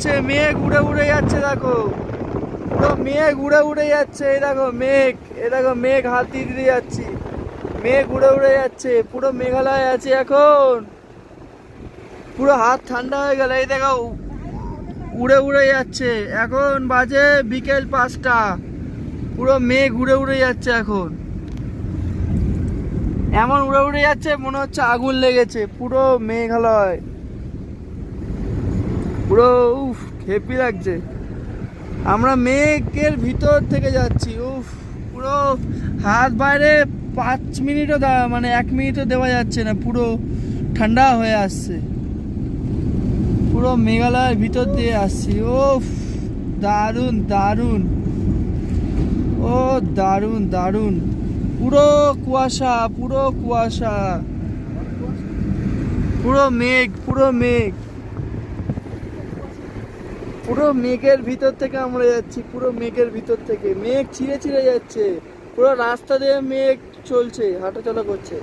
যাচ্ছে, মেঘ উড়ে উড়ে যাচ্ছে, দেখো পুরো মেঘ উড়ে উড়ে যাচ্ছে। এই দেখো মেঘ, এই দেখো মেঘ, হাত দিয়ে দিয়ে যাচ্ছি, মেঘ উড়ে উড়ে যাচ্ছে। পুরো মেঘালয় আছে এখন, পুরো হাত ঠান্ডা হয়ে গেল। এই দেখো উড়ে উড়ে যাচ্ছে, এখন বাজে বিকেল 5টা। পুরো মেঘ উড়ে উড়ে যাচ্ছে এখন, এমন উড়ে উড়ে যাচ্ছে মনে হচ্ছে আগুন লেগেছে পুরো মেঘালয়। পুরো উফ, হেপি লাগছে। আমরা মেঘের ভিতর থেকে যাচ্ছি, উফ পুরো হাত বাইরে 5 মিনিটও মানে 1 মিনিটও দেওয়া যাচ্ছে না, পুরো ঠান্ডা হয়ে আসছে। পুরো মেঘালয়ের ভিতর দিয়ে আসছি, উফ দারুণ দারুণ, ও দারুণ দারুণ। পুরো কুয়াশা, পুরো কুয়াশা, পুরো মেঘ, পুরো মেঘ, পুরো মেঘের ভিতর থেকে আমরা যাচ্ছি। পুরো মেঘের ভিতর থেকে মেঘ ছিঁড়ে ছিঁড়ে যাচ্ছে, পুরো রাস্তা দিয়ে মেঘ চলছে, হাঁটাচলা করছে।